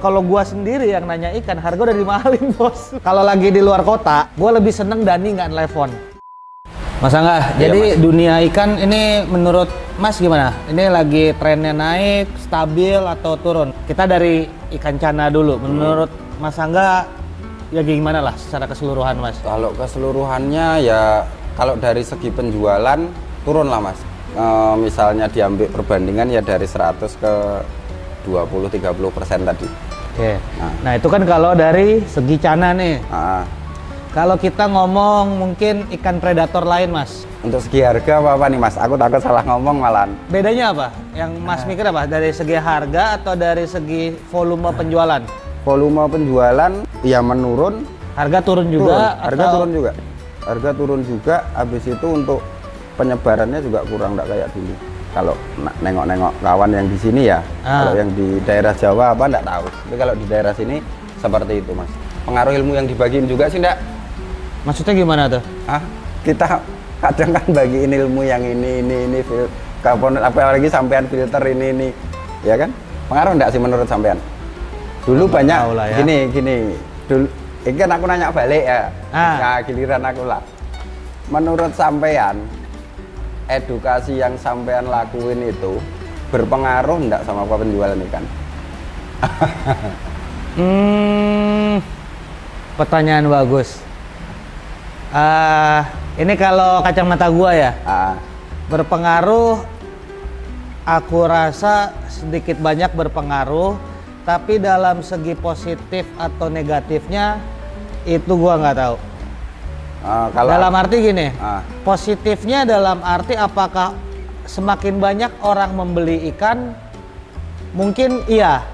kalau gua sendiri yang nanya ikan, harga udah dimahalin bos. Kalau lagi di luar kota, gua lebih seneng Dani nggak nelfon. Mas Angga, Iya, jadi Mas. dunia ikan ini menurut Mas gimana? Ini lagi trennya naik, stabil atau turun? Kita dari ikan cana dulu. Menurut Mas Angga, ya gimana lah secara keseluruhan Mas? Kalau keseluruhannya ya, kalau dari segi penjualan turun lah Mas. Misalnya diambil perbandingan ya dari 100 ke 20-30% tadi. Oke. Nah itu kan kalau dari segi cana nih. Kalau kita ngomong mungkin ikan predator lain Mas. Untuk segi harga apa nih Mas? Aku takut salah ngomong malahan. Bedanya apa? Yang Mas mikir apa? Dari segi harga atau dari segi volume penjualan? Volume penjualan ya menurun. Harga turun juga? Harga atau... turun juga. Harga turun juga. Habis itu untuk penyebarannya juga kurang, nggak kayak dulu. Kalau nengok-nengok kawan yang di sini ya, kalau yang di daerah Jawa apa nggak tahu. Tapi kalau di daerah sini seperti itu Mas. Pengaruh ilmu yang dibagiin juga sih ndak. Maksudnya gimana tuh? Kita kadang kan bagiin ilmu yang ini komponen, apalagi sampean filter ini, ya kan? Pengaruh ndak sih menurut sampean? Dulu Nggak banyak tahu lah ya. gini. Dulu ini kan aku nanya balik ya. Nah, giliran aku lah. Menurut sampean, edukasi yang sampean lakuin itu berpengaruh enggak sama penjualan ikan? Pertanyaan bagus. Ini kalau kacamata gua ya, berpengaruh. Aku rasa sedikit banyak berpengaruh, tapi dalam segi positif atau negatifnya itu gua nggak tahu. Dalam arti gini, positifnya dalam arti apakah semakin banyak orang membeli ikan, mungkin iya,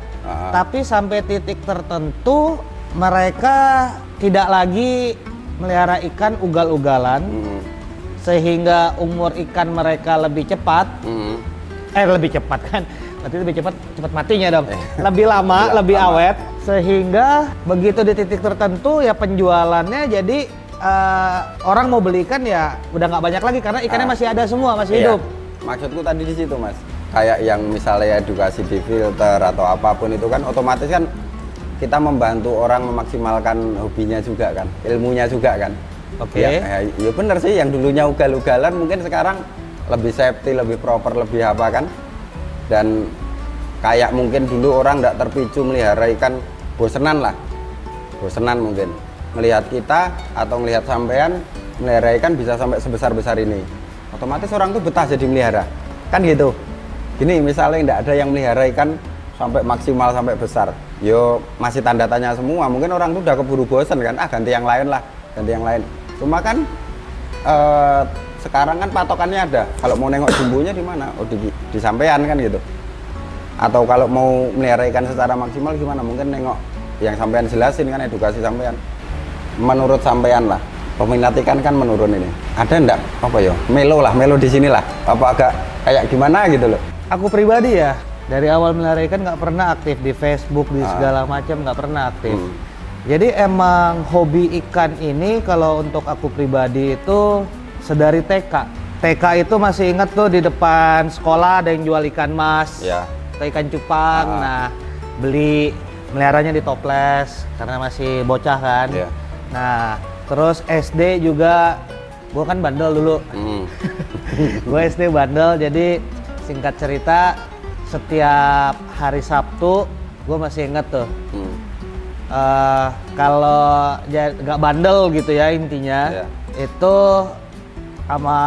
tapi sampai titik tertentu mereka tidak lagi melihara ikan ugal-ugalan, sehingga umur ikan mereka lebih cepat, lebih cepat kan, berarti lebih cepat matinya dong, lebih lama, lebih awet, sehingga begitu di titik tertentu ya penjualannya jadi orang mau beli ikan ya udah nggak banyak lagi karena ikannya masih ada semua, masih hidup. Maksudku tadi di situ Mas, kayak yang misalnya edukasi di filter atau apapun itu kan otomatis kan kita membantu orang memaksimalkan hobinya juga kan, ilmunya juga kan. Oke. Ya bener sih, yang dulunya ugal-ugalan mungkin sekarang lebih safety, lebih proper, lebih apa kan. Dan kayak mungkin dulu orang nggak terpicu melihara ikan, bosenan mungkin. Melihat kita atau melihat sampean melihara ikan bisa sampai sebesar-besar ini, otomatis orang tuh betah jadi melihara kan gitu. Gini misalnya tidak ada yang melihara ikan sampai maksimal sampai besar, yo masih tanda tanya semua. Mungkin orang tuh udah keburu bosen kan, ganti yang lain lah, ganti yang lain. Cuma kan sekarang kan patokannya ada, kalau mau nengok jumbonya di mana, di sampean kan gitu. Atau kalau mau melihara ikan secara maksimal gimana, mungkin nengok yang sampean jelasin kan, edukasi sampean. Menurut sampean lah, peminat ikan kan menurun ini. Ada enggak melo di sini lah, apa agak kayak gimana gitu loh? Aku pribadi ya, dari awal melihara ikan nggak pernah aktif di Facebook, di segala macam nggak pernah aktif. Jadi emang hobi ikan ini kalau untuk aku pribadi itu sedari TK. TK itu masih inget tuh di depan sekolah ada yang jual ikan mas, atau ikan cupang. Nah, beli, meliharanya di toples karena masih bocah kan. Nah, terus SD juga, gue kan bandel dulu. Gue SD bandel, jadi singkat cerita setiap hari Sabtu gue masih inget tuh. Kalau nggak bandel gitu ya intinya, itu sama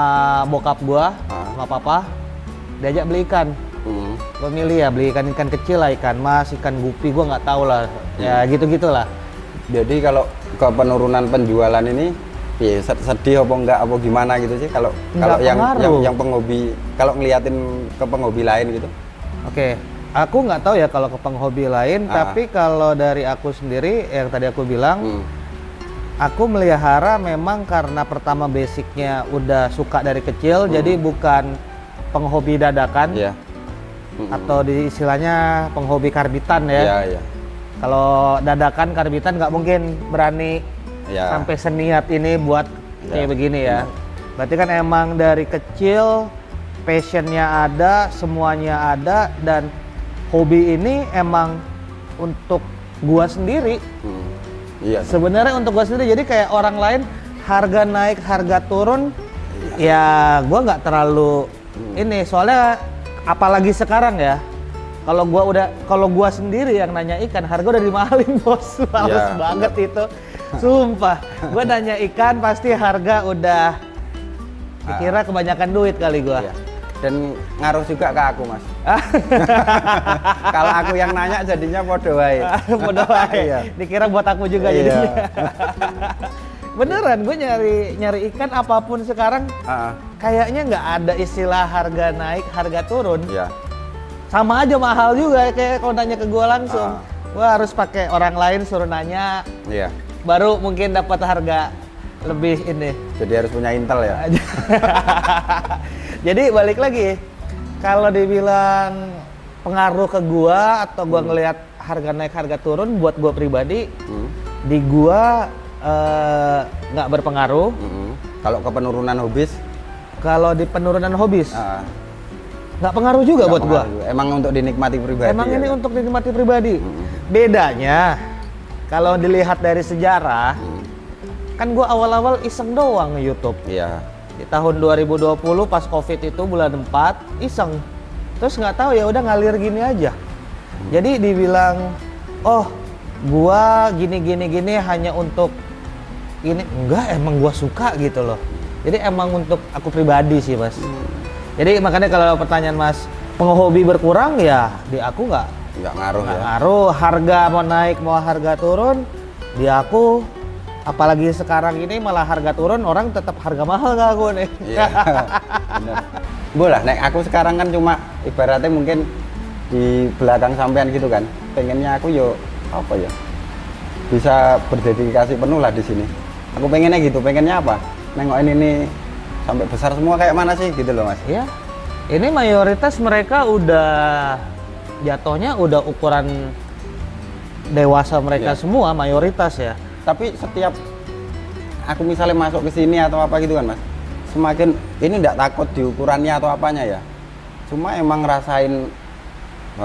bokap gue, sama papa, diajak beli ikan. Gue milih ya beli ikan kecil lah, ikan mas, ikan gupi, gue nggak tahu lah, ya gitu-gitulah. Jadi kalau ke penurunan penjualan ini sedih apa enggak apa gimana gitu sih kalau yang penghobi, kalau ngeliatin ke penghobi lain gitu? Oke, aku nggak tahu ya kalau ke penghobi lain, tapi kalau dari aku sendiri yang tadi aku bilang, aku melihara memang karena pertama basicnya udah suka dari kecil, jadi bukan penghobi dadakan, atau di istilahnya penghobi karbitan ya. Kalau dadakan karbitan nggak mungkin berani sampai seniat ini buat kayak begini ya. Berarti kan emang dari kecil passionnya ada, semuanya ada, dan hobi ini emang untuk gua sendiri. Iya. Sebenarnya untuk gua sendiri, jadi kayak orang lain harga naik, harga turun, ya gua nggak terlalu ini, soalnya apalagi sekarang ya. Kalau gua sendiri yang nanya ikan, harga udah dimahalin bos, males banget itu. Sumpah, gua nanya ikan pasti harga udah dikira kebanyakan duit kali gua. Iya. Dan ngaruh juga ke aku, Mas. Kalau aku yang nanya jadinya podo wae. Podo wae. Iya. Dikira buat aku juga jadinya. Beneran, gue nyari ikan apapun sekarang kayaknya nggak ada istilah harga naik, harga turun. Iya. Sama aja mahal juga, kayak kalau nanya ke gue langsung. Gue harus pakai orang lain suruh nanya. Iya. Baru mungkin dapat harga lebih ini. Jadi harus punya intel ya. Jadi balik lagi, kalau dibilang pengaruh ke gua atau gua ngelihat harga naik harga turun, buat gua pribadi di gua nggak berpengaruh. Kalau ke penurunan hobis? Kalau di penurunan hobis nggak pengaruh juga buat gua. Emang untuk dinikmati pribadi. Emang ini untuk dinikmati pribadi. Bedanya kalau dilihat dari sejarah, kan gua awal-awal iseng doang nge-YouTube. Iya. Di tahun 2020 pas Covid itu bulan 4 iseng. Terus nggak tahu ya udah ngalir gini aja. Jadi dibilang, "Oh, gua gini hanya untuk ini." Enggak, emang gua suka gitu loh. Jadi emang untuk aku pribadi sih, Mas. Jadi makanya kalau pertanyaan Mas, penghobi berkurang ya di aku nggak ngaruh ya. Ngaruh, harga mau naik mau harga turun di aku. Apalagi sekarang ini malah harga turun, orang tetap harga mahal gak aku nih. Iya, bener. Boleh, nek aku sekarang kan cuma ibaratnya mungkin di belakang sampean gitu kan. Pengennya aku yo apa ya? Bisa berdedikasi penuh lah di sini. Aku pengennya gitu, pengennya apa? Nengokin ini sampai besar semua kayak mana sih gitu loh, Mas. Iya. Ini mayoritas mereka udah jatuhnya udah ukuran dewasa mereka semua, mayoritas ya. Tapi setiap aku misalnya masuk ke sini atau apa gitu kan, Mas, semakin ini enggak takut di ukurannya atau apanya ya, cuma emang ngerasain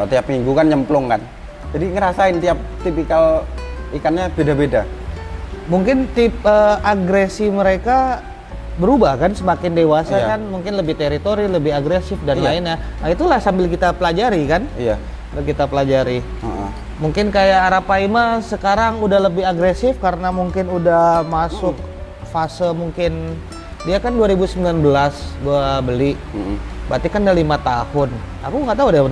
tiap minggu kan nyemplung kan, jadi ngerasain tiap tipikal ikannya beda-beda. Mungkin tipe agresi mereka berubah kan semakin dewasa kan, mungkin lebih teritori, lebih agresif dan lainnya. Nah itulah sambil kita pelajari kan. Iya. Kita pelajari. Mungkin kayak Arapaima sekarang udah lebih agresif karena mungkin udah masuk fase, mungkin dia kan 2019 gua beli. Berarti kan udah 5 tahun. Aku nggak tahu deh,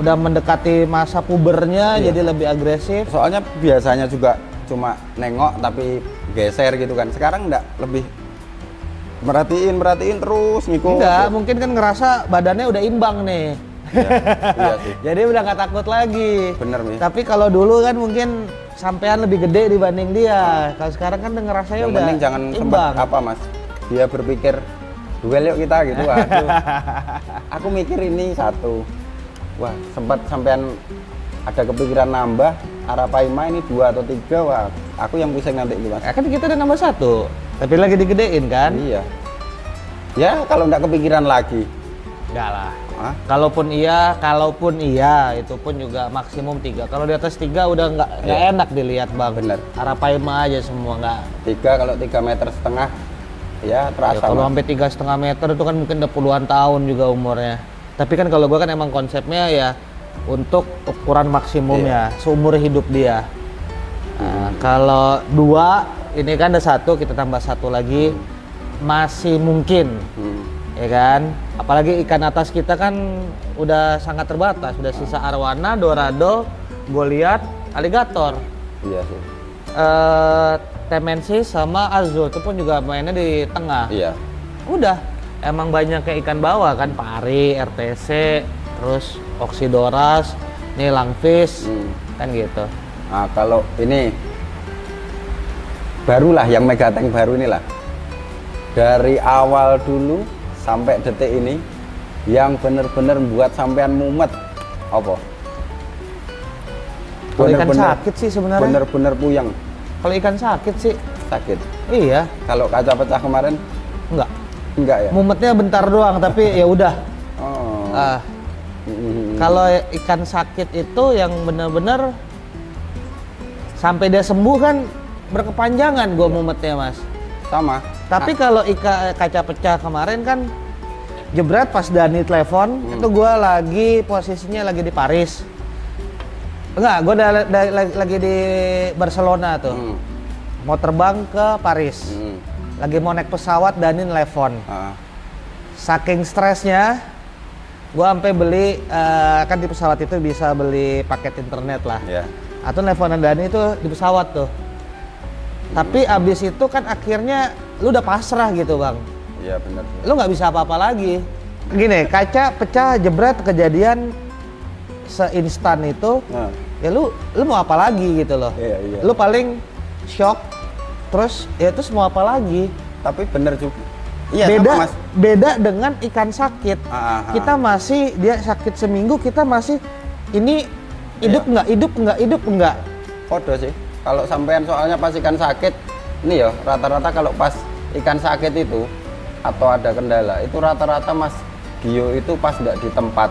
udah mendekati masa pubernya jadi lebih agresif. Soalnya biasanya juga cuma nengok tapi geser gitu kan. Sekarang enggak, lebih merhatiin terus ngikut. Enggak, mungkin kan ngerasa badannya udah imbang nih. Iya sih. Jadi udah nggak takut lagi. Bener nih. Tapi kalau dulu kan mungkin sampean lebih gede dibanding dia. Kalau sekarang kan ngerasanya yang udah penting jangan imbang. sempat apa, Mas, dia berpikir duel yuk kita gitu. Aduh. Aku mikir ini satu. Wah, sempat sampean ada kepikiran nambah Arapaima ini 2 atau 3. Wah, aku yang pusing nanti itu, Mas. Kan kita udah nambah 1, tapi lagi digedein kan? Iya. Ya kalau nggak kepikiran lagi. Enggak lah. Kalaupun iya, itu pun juga maksimum 3. Kalau di atas 3 udah nggak enak dilihat, Bang. Bener. Arapaima aja semua nggak. 3, kalau 3,5 meter ya terasa. Ya, kalau sampai 3,5 meter itu kan mungkin udah puluhan tahun juga umurnya. Tapi kan kalau gua kan emang konsepnya ya untuk ukuran maksimumnya seumur hidup dia. Nah, kalau 2 ini kan ada 1, kita tambah 1 lagi masih mungkin. Ya kan, apalagi ikan atas kita kan udah sangat terbatas, udah sisa arwana, dorado, goliat, aligator. Iya sih. Temensis sama azul itu pun juga mainnya di tengah. Iya. Udah, emang banyak kayak ikan bawah kan, pari, RTC, terus oksidoras, nih langfish, kan gitu. Nah kalau ini barulah yang megatank baru inilah, dari awal dulu sampai detik ini yang bener-bener buat sampean mumet apa? Kalau ikan sakit sih sebenarnya. Bener-bener puyeng. Kalau ikan sakit sih. Sakit. Iya. Kalau kaca pecah kemarin? Enggak ya. Mumetnya bentar doang tapi ya udah. Oh. Kalau ikan sakit itu yang bener-bener sampai dia sembuh kan berkepanjangan gue mumetnya mas. Sama. Tapi kalau kaca pecah kemarin kan jebret pas Dani telepon, itu gue lagi posisinya lagi di Paris. Enggak, gue lagi di Barcelona tuh. Mau terbang ke Paris. Lagi mau naik pesawat, Dani telepon. Saking stresnya, gue sampai beli kan di pesawat itu bisa beli paket internet lah. Atau teleponan Dani itu di pesawat tuh. Tapi abis itu kan akhirnya lu udah pasrah gitu bang. Iya benar. Lu nggak bisa apa-apa lagi. Gini, kaca pecah jebret kejadian seinstan itu. Ya lu mau apa lagi gitu loh. Iya. Lu paling shock. Terus ya terus mau apa lagi. Tapi bener juga. Iya, beda, sama, Mas. beda dengan ikan sakit. Kita masih, dia sakit seminggu, kita masih ini hidup nggak. Podo sih. Kalau sampean soalnya pas ikan sakit, ini ya rata-rata kalau pas ikan sakit itu atau ada kendala, itu rata-rata Mas Gio itu pas nggak di tempat.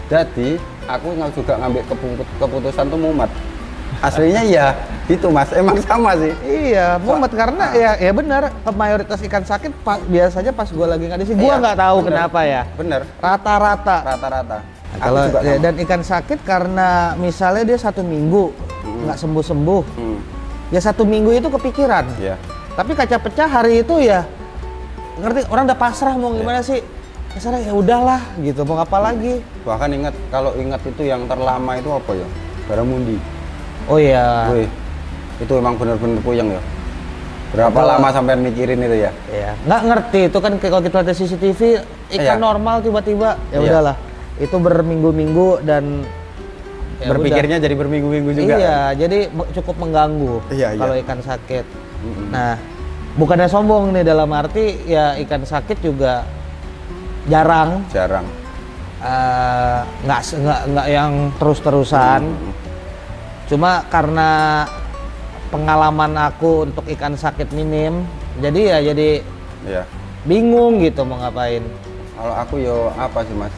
Jadi aku juga ngambil keputusan tuh mumet. Aslinya ya itu Mas, emang sama sih. Iya, mumet karena ya benar mayoritas ikan sakit biasanya pas gue lagi nggak di sini. Gue nggak tahu kenapa ya. Bener. Rata-rata. Kalau dan ikan sakit karena misalnya dia 1 minggu nggak sembuh-sembuh, ya 1 minggu itu kepikiran. Tapi kaca pecah hari itu ya ngerti, orang udah pasrah mau gimana sih. Pasrah ya udahlah gitu, mau apa lagi. Bahkan kalau ingat itu yang terlama itu apa ya? Baramundi. Oh iya. Wih, itu emang bener-bener puyeng ya. Berapa lama sampai mikirin itu ya? Iya, nggak ngerti itu kan kalau kita lihat CCTV ikan normal tiba-tiba ya udahlah. Itu berminggu-minggu dan ya berpikirnya jadi berminggu-minggu juga. Iya, jadi cukup mengganggu kalau ikan sakit. Nah, bukannya sombong nih, dalam arti ya ikan sakit juga jarang. Nggak yang terus-terusan. Cuma karena pengalaman aku untuk ikan sakit minim, jadi bingung gitu mau ngapain. Kalau aku yo apa sih Mas?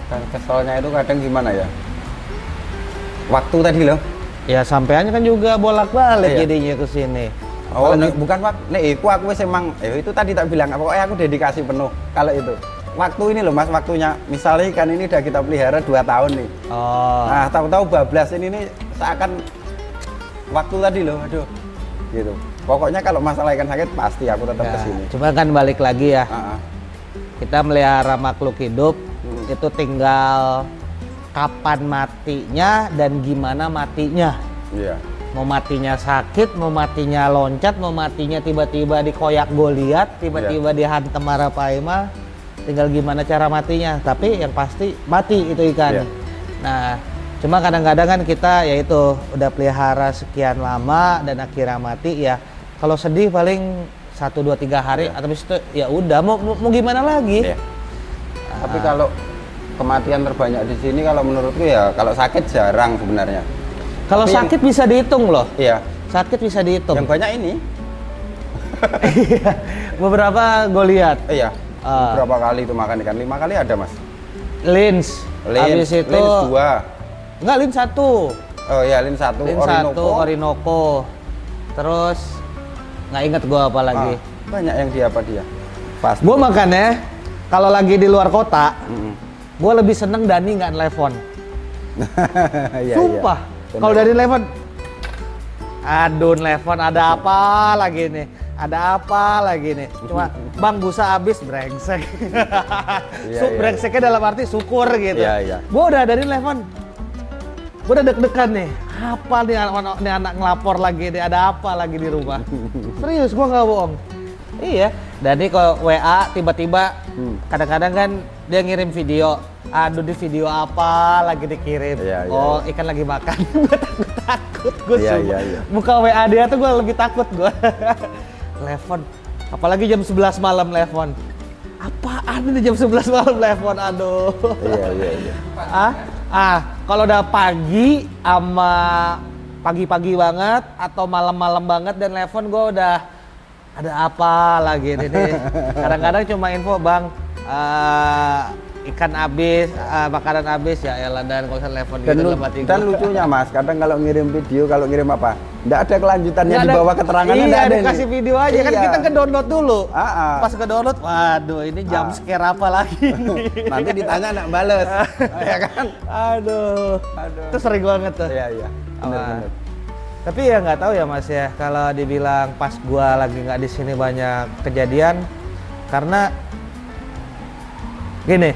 Kan keselnya itu kadang gimana ya? Waktu tadi loh. Ya sampeannya kan juga bolak-balik jadinya ke sini. Oh, bukan waktu. Aku wis emang itu tadi tak bilang pokoknya aku dedikasi penuh kalau itu. Waktu ini loh Mas, waktunya. Misalnya ikan ini udah kita pelihara 2 tahun nih. Nah, tahu-tahu bablas ini nih seakan waktu tadi loh, aduh. Gitu. Pokoknya kalau masalah ikan sakit pasti aku tetap kesini. Cuma kan balik lagi ya. Kita melihara makhluk hidup itu tinggal kapan matinya dan gimana matinya. Mau matinya sakit, mau matinya loncat, mau matinya tiba-tiba dikoyak Goliat, tiba-tiba dihantam Arapaima, tinggal gimana cara matinya. Tapi yang pasti mati itu ikan. Nah, cuma kadang-kadang kan kita yaitu udah pelihara sekian lama dan akhirnya mati ya. Kalau sedih paling 1, 2, 3 hari atau habis itu ya udah mau gimana lagi. Tapi kalau kematian terbanyak di sini kalau menurutku ya kalau sakit jarang sebenarnya. Kalau sakit bisa dihitung loh. Iya. Sakit bisa dihitung. Yang banyak ini. Beberapa gue lihat. Iya. Berapa kali itu makan ikan? 5 kali ada Mas. Lins. Habis itu. Lins 2. Enggak, lins 1. Oh iya, lins 1. Lins 1 Orinoco. Terus nggak inget gue apa lagi. Banyak yang dia. Pasti. Gue makannya kalau lagi di luar kota, gue lebih seneng Dani nggak nelfon. Sumpah. Kalau dari telepon, aduh telepon ada apa lagi nih? Ada apa lagi nih? Cuma bang busa habis brengsek. Brengseknya dalam arti syukur gitu. Gue udah dari telepon, gue udah deg-degan nih. Apa nih anak ngelapor lagi nih? Ada apa lagi di rumah? Serius, gue nggak bohong. Iya. Dani kalau WA tiba-tiba kadang-kadang kan dia ngirim video. Aduh, di video apa lagi dikirim? Ikan lagi makan. Gue takut gue muka WA dia tuh gue lebih takut gue. Telepon, apalagi jam 11 malam telepon. Apaan ini jam 11 malam telepon? Aduh. Kalau udah pagi sama pagi-pagi banget atau malam-malam banget dan telepon gue udah ada apa lagi ini. Kadang-kadang cuma info bang. ikan habis, makanan habis, ya elah dan kalau telepon gitu dalam hati Dan gua. lucunya Mas, kadang kalau ngirim video, kalau ngirim apa, nggak ada kelanjutannya Nggak di ada- bawah keterangannya, iya, nggak ada dikasih nih. video aja kan Iya. kita ke download dulu. Pas ke download, waduh ini jump Ah. scare apa lagi nih? Nanti ditanya nggak bales, ya kan? Aduh, Aduh. itu sering banget tuh. Iya iya, benar-benar. Tapi ya nggak tahu ya Mas ya, kalau dibilang pas gua lagi nggak di sini banyak kejadian, karena gini,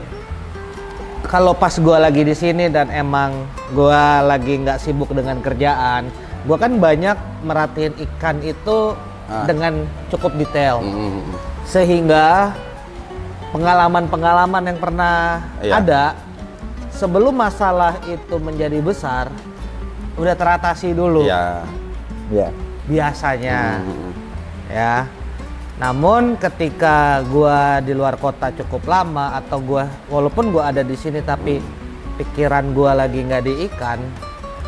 kalau pas gua lagi di sini dan emang gua lagi nggak sibuk dengan kerjaan, gua kan banyak merhatiin ikan itu dengan cukup detail, sehingga pengalaman-pengalaman yang pernah Iya. ada sebelum masalah itu menjadi besar udah teratasi dulu. Iya, iya. Biasanya ya. Namun ketika gua di luar kota cukup lama atau gua walaupun gua ada di sini tapi pikiran gua lagi nggak di ikan,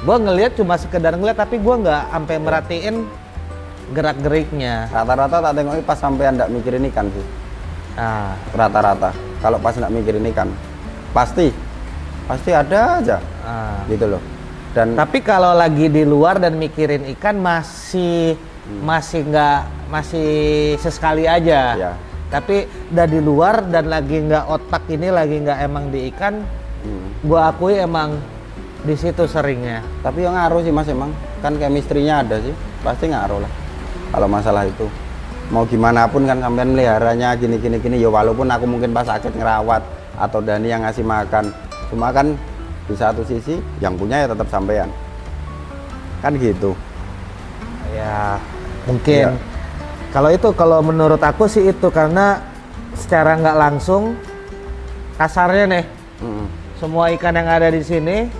gua ngelihat cuma sekedar ngeliat tapi gua nggak sampai merhatiin gerak-geriknya. Rata-rata tak tengok pas sampean nggak mikirin ikan sih. Nah, Rata-rata, kalau pas nggak mikirin ikan, pasti ada aja, gitu loh. Dan tapi kalau lagi di luar dan mikirin ikan masih sesekali aja. ya, Tapi udah di luar dan lagi nggak otak ini lagi nggak emang di ikan, gua akui emang di situ seringnya. tapi yang ngaruh sih Mas emang, kan chemistry-nya ada sih, pasti ngaruh lah. Kalau masalah itu, mau gimana pun kan sampean meliharanya gini, ya walaupun aku mungkin pas sakit ngerawat atau Dani yang ngasih makan, cuma kan di satu sisi yang punya ya tetap sampean, kan gitu. Ya mungkin. Iya. Kalau menurut aku sih itu karena secara nggak langsung kasarnya nih semua ikan yang ada di sini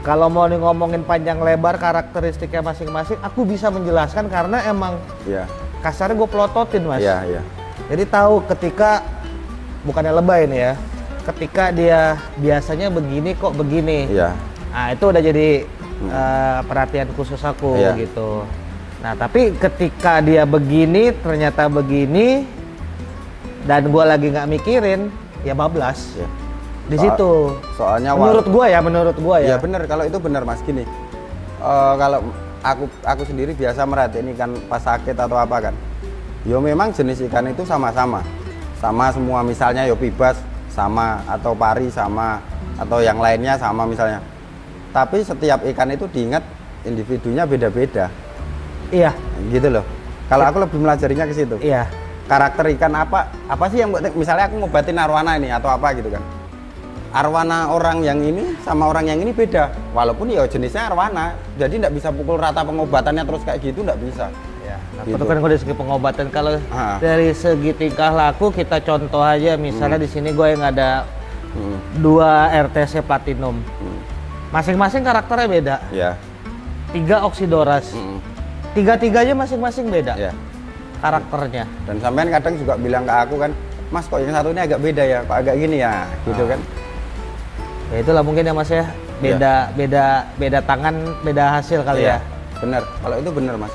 kalau mau ngomongin panjang lebar karakteristiknya masing-masing aku bisa menjelaskan karena emang Iya, kasarnya gue pelototin Mas. iya. Jadi tahu ketika bukannya lebay nih ya, ketika dia biasanya begini kok begini. Iya. Nah itu udah jadi perhatian khusus aku Iya. gitu. Nah tapi ketika dia begini ternyata begini dan gua lagi nggak mikirin ya bablas. Iya. Di situ. Soalnya menurut gua ya. Ya bener, kalau itu bener Mas gini. Kalau aku sendiri biasa merhatiin ikan pas sakit atau apa kan. Yo memang jenis ikan itu sama-sama. Sama semua, misalnya yo pibas sama atau pari sama atau yang lainnya sama misalnya. Tapi setiap ikan itu diingat individunya beda-beda. Iya. Gitu loh. Kalau aku lebih melajarinya ke situ. Iya. Karakter ikan apa sih yang buat, misalnya aku ngobatin arwana ini atau apa gitu kan. Arwana orang yang ini sama orang yang ini beda, walaupun ya jenisnya arwana, jadi nggak bisa pukul rata pengobatannya terus kayak gitu, nggak bisa. Ya, Gitu. itu kan dari segi pengobatan. Kalau dari segi tingkah laku kita contoh aja, misalnya di sini gue yang ada 2 RTC Platinum, masing-masing karakternya beda. Ya. 3 Oxidoras, tiga-tiganya masing-masing beda Ya. karakternya. Dan sampean kadang juga bilang ke aku kan, Mas kok yang satu ini agak beda ya, kok agak gini ya, gitu kan? Ya itulah mungkin ya Mas ya, beda tangan, beda hasil kali Iya, ya. bener. Kalau itu bener Mas.